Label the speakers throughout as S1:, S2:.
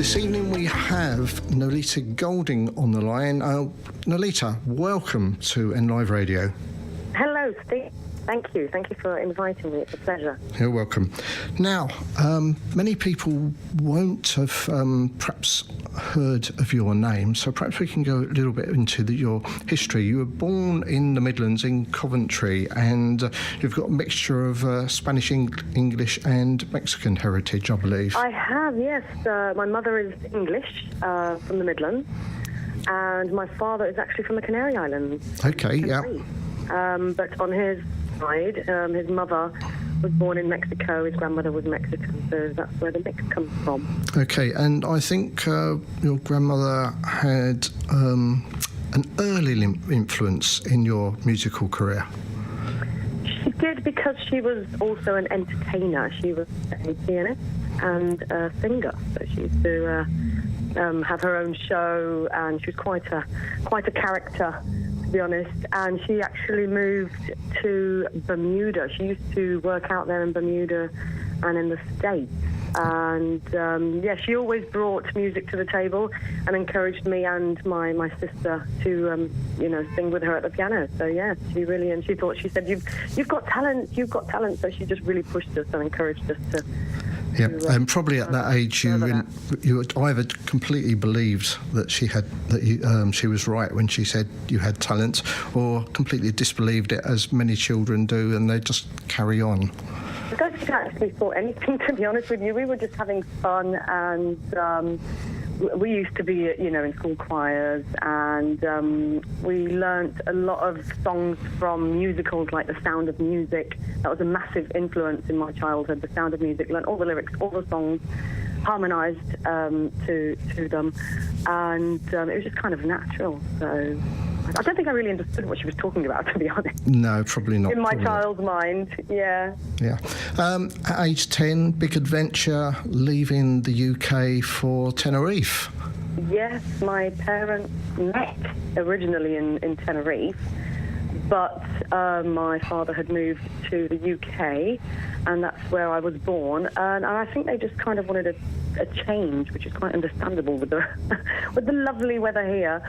S1: This evening we have Nolita Golding on the line. Nolita, welcome to NLive Radio.
S2: Hello, Steve. Thank you. Thank you for inviting me. It's a pleasure.
S1: You're welcome. Now, many people won't have perhaps heard of your name, so perhaps we can go a little bit into your history. You were born in the Midlands in Coventry, and you've got a mixture of Spanish, English and Mexican heritage, I believe.
S2: I have, yes. My mother is English, from the Midlands, and my father is actually from the Canary Islands.
S1: Okay, yeah.
S2: But on his side, his mother was born in Mexico, his grandmother was Mexican, so that's where the mix comes from.
S1: Okay, and I think your grandmother had an early influence in your musical career.
S2: She did, because she was also an entertainer. She was a pianist and a singer, so she used to have her own show, and she was quite a character, to be honest. And she actually moved to Bermuda. She used to work out there in Bermuda and in the States. And she always brought music to the table and encouraged me and my sister to sing with her at the piano. So yeah, she said you've got talent. So she just really pushed us and encouraged us to.
S1: Yeah, and probably at that age, you either completely believed that she was right when she said you had talent, or completely disbelieved it, as many children do, and they just carry on.
S2: I don't think I actually thought anything, to be honest with you. We were just having fun, and we used to be, in school choirs, and we learnt a lot of songs from musicals like The Sound of Music. That was a massive influence in my childhood, The Sound of Music. Learnt all the lyrics, all the songs, harmonised to them, and it was just kind of natural. So I don't think I really understood what she was talking about, to be honest.
S1: No, probably not.
S2: In my child's mind, yeah.
S1: Yeah. At age 10, big adventure, leaving the UK for Tenerife.
S2: Yes, my parents met originally in Tenerife, but my father had moved to the UK, and that's where I was born. And I think they just kind of wanted a change, which is quite understandable with the with the lovely weather here.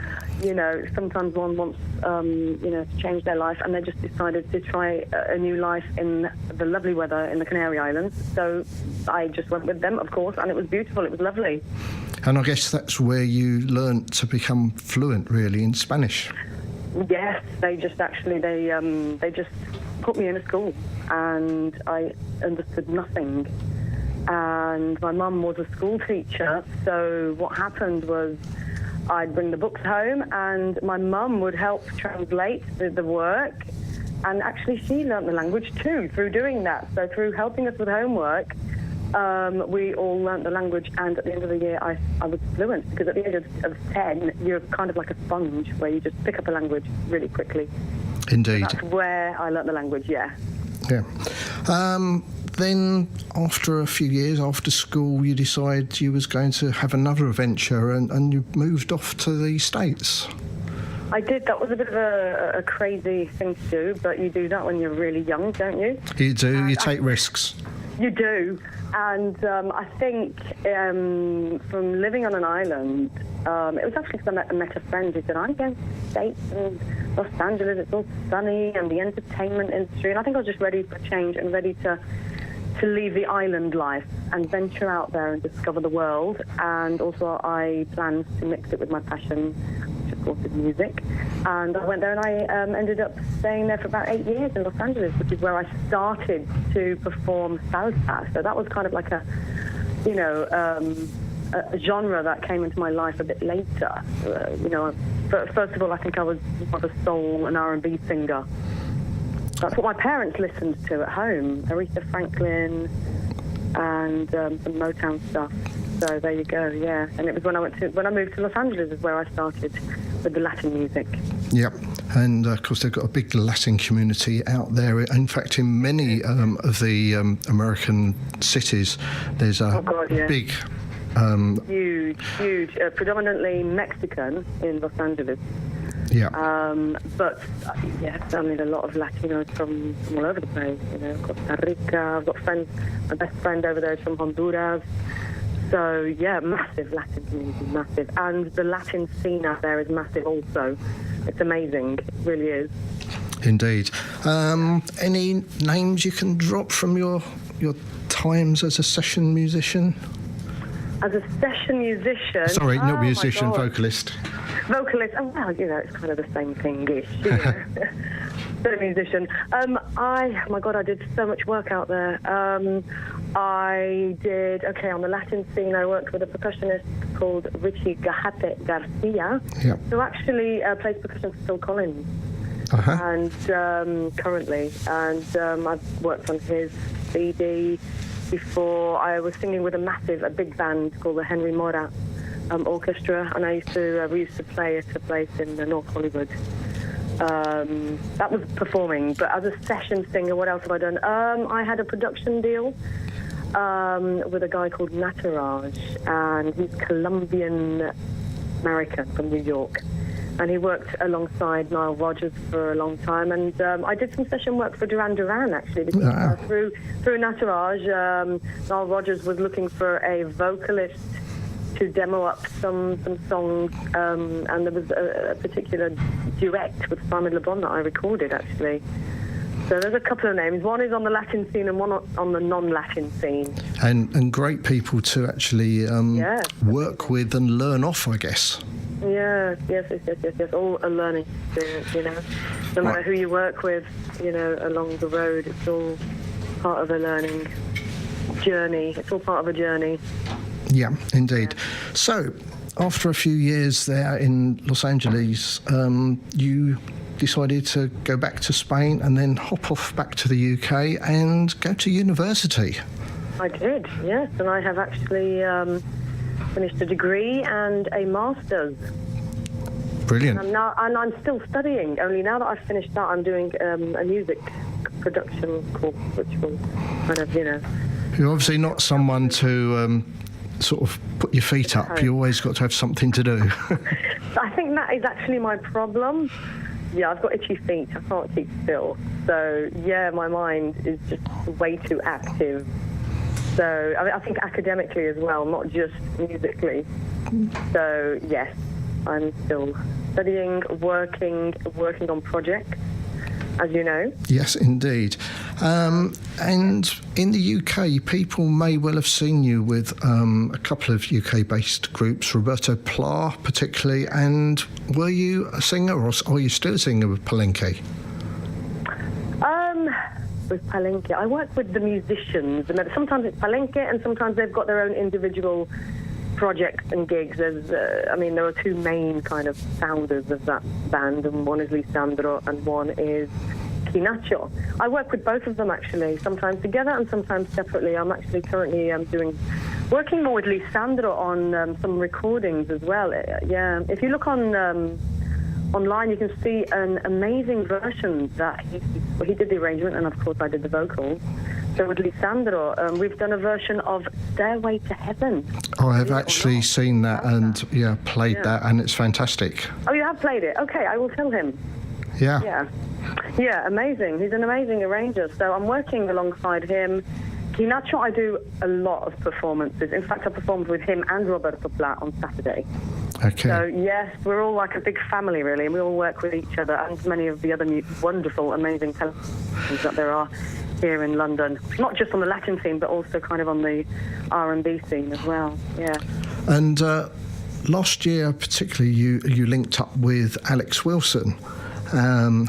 S2: Sometimes one wants to change their life, and they just decided to try a new life in the lovely weather in the Canary Islands. So I just went with them, of course, and it was beautiful. It was lovely.
S1: And I guess that's where you learnt to become fluent, really, in Spanish.
S2: Yes, they just put me in a school, and I understood nothing. And my mum was a school teacher, so what happened was I'd bring the books home, and my mum would help translate the work, and actually she learnt the language too through doing that. So through helping us with homework, we all learnt the language, and at the end of the year I was fluent, because at the age of 10 you're kind of like a sponge where you just pick up a language really quickly.
S1: Indeed.
S2: So that's where I learnt the language, yeah.
S1: Yeah. Then after a few years, after school, you decided you was going to have another adventure, and you moved off to the States.
S2: I did. That was a bit of a crazy thing to do, but you do that when you're really young, don't you?
S1: You do. You take risks.
S2: You do. And I think from living on an island, it was actually because I met a friend who said, I'm going to the States and Los Angeles, it's all sunny, and the entertainment industry. And I think I was just ready for change and ready to leave the island life and venture out there and discover the world. And also I planned to mix it with my passion, which of course is music. And I went there, and I ended up staying there for about 8 years in Los Angeles, which is where I started to perform salsa. So that was kind of like a genre that came into my life a bit later. First of all, I think I was more of a soul and R&B singer. That's what my parents listened to at home, Aretha Franklin and some Motown stuff. So there you go, yeah. And it was when I moved to Los Angeles is where I started with the Latin music. Yep.
S1: And of course they've got a big Latin community out there. In fact, in many of the American cities, there's a big...
S2: Huge, predominantly Mexican in Los Angeles.
S1: Yeah.
S2: But I mean, a lot of Latinos from all over the place. Costa Rica. I've got friends. My best friend over there is from Honduras. So, yeah, massive Latin community, massive. And the Latin scene out there is massive also. It's amazing, it really is.
S1: Indeed. Any names you can drop from your times as a session musician?
S2: As a session musician...
S1: Sorry, not musician, vocalist.
S2: Vocalist, oh, well, it's kind of the same thing-ish, Still a musician. My God, I did so much work out there. I did, on the Latin scene, I worked with a percussionist called Richie Gajate Garcia, who actually plays percussion for Phil Collins. And currently, and I've worked on his CD before. I was singing with a big band called the Henry Morat Orchestra, and we used to play at a place in North Hollywood. That was performing, but as a session singer, what else have I done? I had a production deal with a guy called Nataraj, and he's Colombian American from New York. And he worked alongside Nile Rodgers for a long time. And I did some session work for Duran Duran, actually. Because, through Nataraj, Nile Rodgers was looking for a vocalist to demo up some songs. And there was a particular duet with Simon Le Bon that I recorded, actually. So there's a couple of names. One is on the Latin scene and one on the non-Latin scene. And
S1: great people to actually work with and learn off, I guess.
S2: Yes. All a learning experience, No matter who you work with, along the road, it's all part of a learning journey. It's all part of a journey.
S1: Yeah, indeed. So, after a few years there in Los Angeles, you decided to go back to Spain and then hop off back to the UK and go to university.
S2: I did, yes, and I have actually finished a degree and a master's.
S1: Brilliant.
S2: And I'm still studying. Only now that I've finished that, I'm doing a music production course, which will kind of,
S1: You're obviously not someone to sort of put your feet up. You always got to have something to do.
S2: I think that is actually my problem. Yeah, I've got itchy feet. I can't keep still. So, my mind is just way too active. So, I think academically as well, not just musically. So, yes, I'm still studying, working on projects, as you know.
S1: Yes, indeed. And in the UK, people may well have seen you with a couple of UK-based groups, Roberto Pla particularly, and were you a singer, or are you still a singer with Palenque?
S2: With Palenque, I work with the musicians. Sometimes it's Palenque, and sometimes they've got their own individual projects and gigs. There are two main kind of founders of that band, and one is Lisandro and one is Quinacho. I work with both of them, actually, sometimes together and sometimes separately. I'm actually currently working more with Lisandro on some recordings as well. If you look on online, you can see an amazing version that he did the arrangement, and of course I did the vocals. So with Lisandro, we've done a version of Stairway to Heaven. Oh,
S1: I have actually seen that and played that, and it's fantastic.
S2: Oh, you have played it? Okay, I will tell him.
S1: Yeah,
S2: amazing. He's an amazing arranger. So I'm working alongside him. Quinacho, I do a lot of performances. In fact, I performed with him and Roberto Pla on Saturday.
S1: Okay.
S2: So, yes, we're all like a big family, really, and we all work with each other and many of the other wonderful, amazing talents that there are here in London. Not just on the Latin scene, but also kind of on the R&B scene as well,
S1: And last year, particularly, you linked up with Alex Wilson,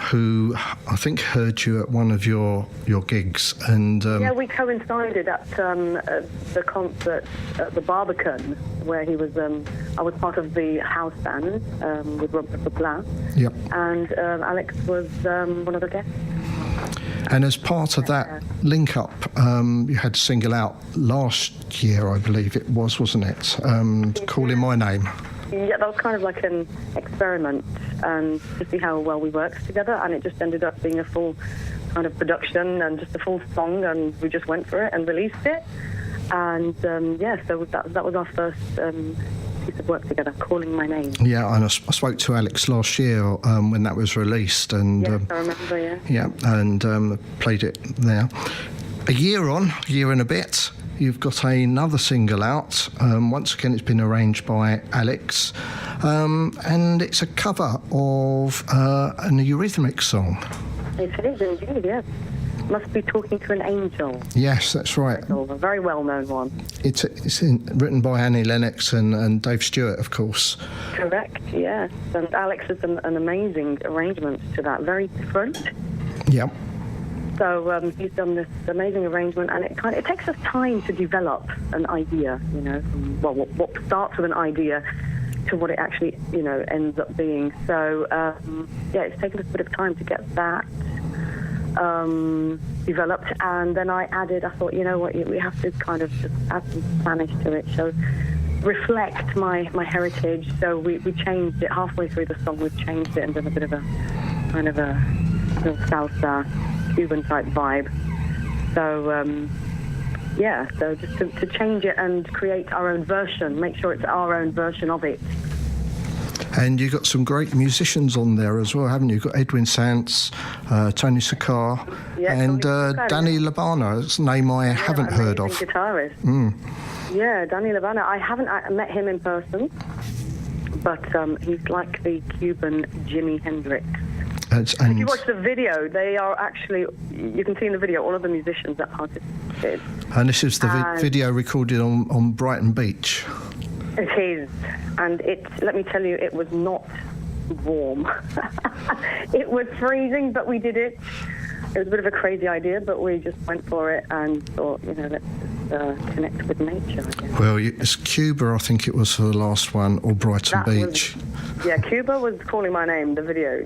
S1: who I think heard you at one of your gigs. And
S2: we coincided at the concert at the Barbican, where he was. I was part of the house band with Roberto Pla.
S1: Yep.
S2: And Alex was one of the guests.
S1: And as part of that link-up, you had to single out last year, I believe it was, wasn't it? Calling My Name.
S2: Yeah, that was kind of like an experiment to see how well we worked together, and it just ended up being a full kind of production and just a full song, and we just went for it and released it. And so that was our first piece of work together, Calling My Name. Yeah,
S1: and I spoke to Alex last year when that was released, and
S2: yes, I remember.
S1: And played it there. A year and a bit, you've got another single out. Once again, it's been arranged by Alex, and it's a cover of an Eurythmics song.
S2: It is indeed, yes. Must Be Talking to an Angel.
S1: Yes, that's right.
S2: A very well-known one.
S1: It's written by Annie Lennox and Dave Stewart, of course. Correct,
S2: yes. And Alex has done an amazing arrangement to that, very different.
S1: Yep.
S2: So he's done this amazing arrangement, and it takes us time to develop an idea, you know, from, well, what starts with an idea to what it actually, you know, ends up being. So, yeah, it's taken us a bit of time to get that developed, and then I thought, you know what, we have to kind of just add some Spanish to it, so reflect my heritage. So we changed it halfway through the song. We've changed it and done a bit of a kind of a little salsa Cuban type vibe. So yeah, so just to change it and create our own version, make sure it's our own version of it.
S1: And you've got some great musicians on there as well, haven't you? You've got Edwin Sants, Tony Sakar, and Danny Labana. It's a name I haven't heard of.
S2: Guitarist. Yeah, Danny Labana. I haven't met him in person, but he's like the Cuban Jimi Hendrix. If you watch the video, they are actually, you can see in the video all of the musicians that participated.
S1: And this is the video recorded on Brighton Beach.
S2: It is, and let me tell you, it was not warm. It was freezing, but we did it. It was a bit of a crazy idea, but we just went for it and thought, you know, let's just connect with nature, I guess.
S1: Well, it's Cuba, I think it was for the last one, or Brighton Beach.
S2: Yeah, Cuba was calling my name, the video,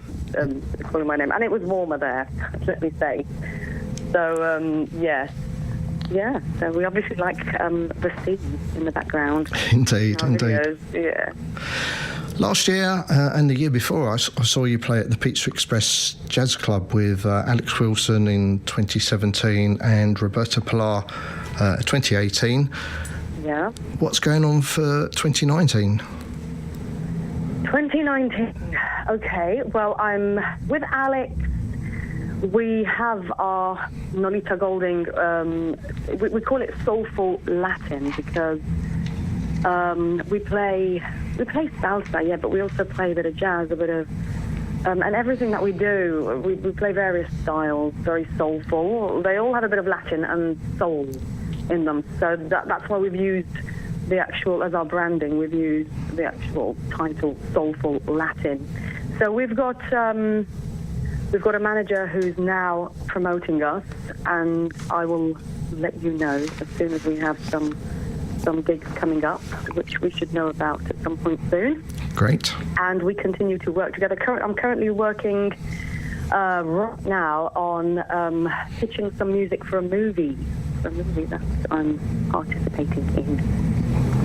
S2: calling my name, and it was warmer there, let me say. So, yes. Yeah, so we obviously like the sea in the background.
S1: Indeed.
S2: Videos. Yeah.
S1: Last year and the year before, I saw you play at the Pizza Express Jazz Club with Alex Wilson in 2017 and Roberta Pilar 2018.
S2: Yeah.
S1: What's going on for 2019?
S2: 2019. Okay, well, I'm with Alex. We have our Nolita Golding, we call it Soulful Latin because we play salsa, yeah, but we also play a bit of jazz, a bit of, and everything that we do, we play various styles, very soulful. They all have a bit of Latin and soul in them, so that's why we've used the actual, as our branding, we've used the actual title, Soulful Latin. So we've got a manager who's now promoting us, and I will let you know as soon as we have some gigs coming up, which we should know about at some point soon.
S1: Great. And
S2: we continue to work together. I'm currently working right now on pitching some music for a movie that I'm participating in,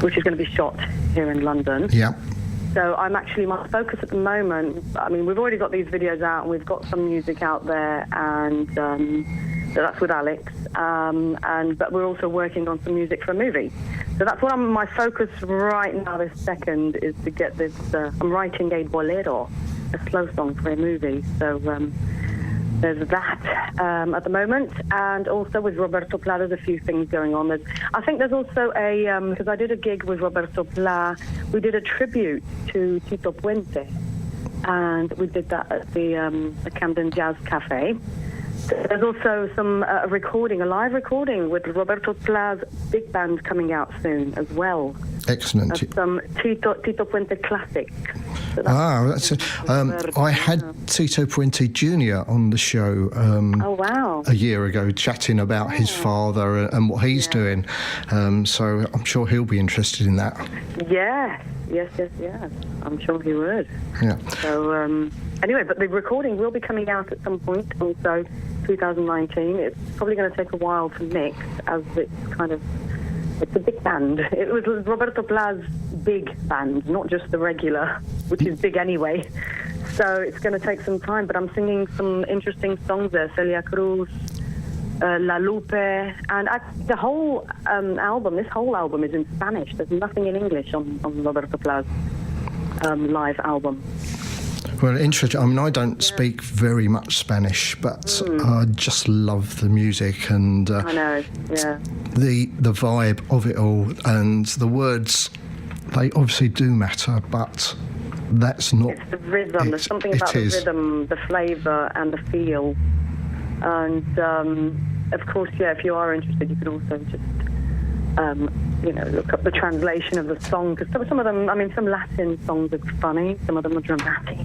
S2: which is going to be shot here in London.
S1: Yeah.
S2: So my focus at the moment, I mean, we've already got these videos out, and we've got some music out there, and so that's with Alex, but we're also working on some music for a movie. So that's what my focus right now, this second, is to get this, I'm writing a bolero, a slow song for a movie. So there's that at the moment, and also with Roberto Pla, there's a few things going on. I think there's also because I did a gig with Roberto Pla, we did a tribute to Tito Puente, and we did that at the Camden Jazz Cafe. There's also some a live recording with Roberto Pla's big band coming out soon as well.
S1: Excellent.
S2: Some Tito Puente classics. So
S1: that's it. I had Tito Puente Jr. on the show a year ago, chatting about his father and what he's doing. So I'm sure he'll be interested in that. Yes. I'm sure he would. Yeah. So anyway, but the recording will be coming out at some point, also 2019. It's probably going to take a while to mix, as it's a big band. It was Roberto Pla's big band, not just the regular, which is big anyway. So it's going to take some time, but I'm singing some interesting songs there. Celia Cruz, La Lupe, and the whole this whole album is in Spanish. There's nothing in English on Roberto Pla's live album. Well, interesting. I mean, I don't speak very much Spanish, but I just love the music and
S2: I know, yeah.
S1: the vibe of it all, and the words. They obviously do matter, but that's not.
S2: It's the rhythm. There's something about the rhythm, the flavour, and the feel. And of course, yeah. If you are interested, you could also just look up the translation of the song, because some of them. I mean, some Latin songs are funny. Some of them are dramatic.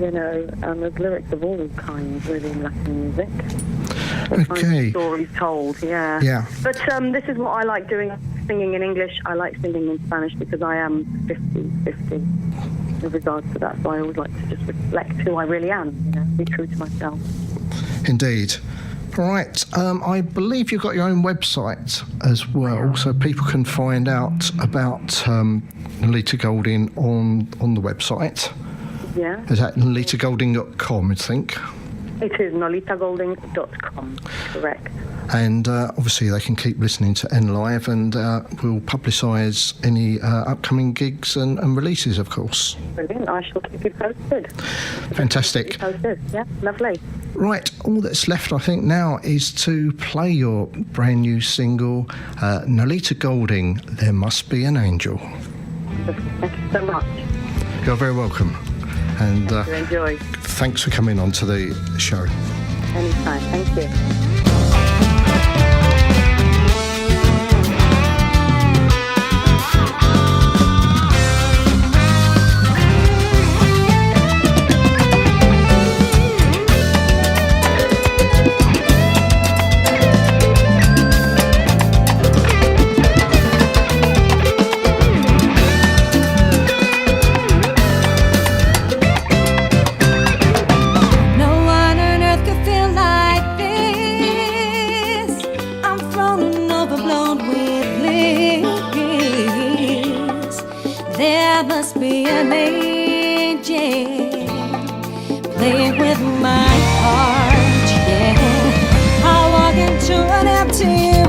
S2: And there's lyrics of all kinds really in Latin music.
S1: Okay.
S2: Stories told, yeah.
S1: Yeah.
S2: But this is what I like doing, singing in English. I like singing in Spanish because I am 50-50 with regards to that. So I always like to just reflect who I really am, be true to myself.
S1: Indeed. Right. I believe you've got your own website as well, so people can find out about Nolita Golding on the website.
S2: Yeah.
S1: Is that nolitagolding.com, I think?
S2: It is nolitagolding.com, correct.
S1: And obviously they can keep listening to N Live, and we'll publicise any upcoming gigs and releases, of course.
S2: Brilliant. I shall keep you posted.
S1: Fantastic.
S2: Keep you posted. Yeah, lovely.
S1: Right, all that's left, I think, now is to play your brand new single, Nolita Golding, There Must Be an Angel.
S2: Thank you so much.
S1: You're very welcome. And
S2: enjoy.
S1: Thanks for coming on to the show.
S2: Anytime. Thank you.
S3: There must be an angel playing with my heart, yeah. I walk into an empty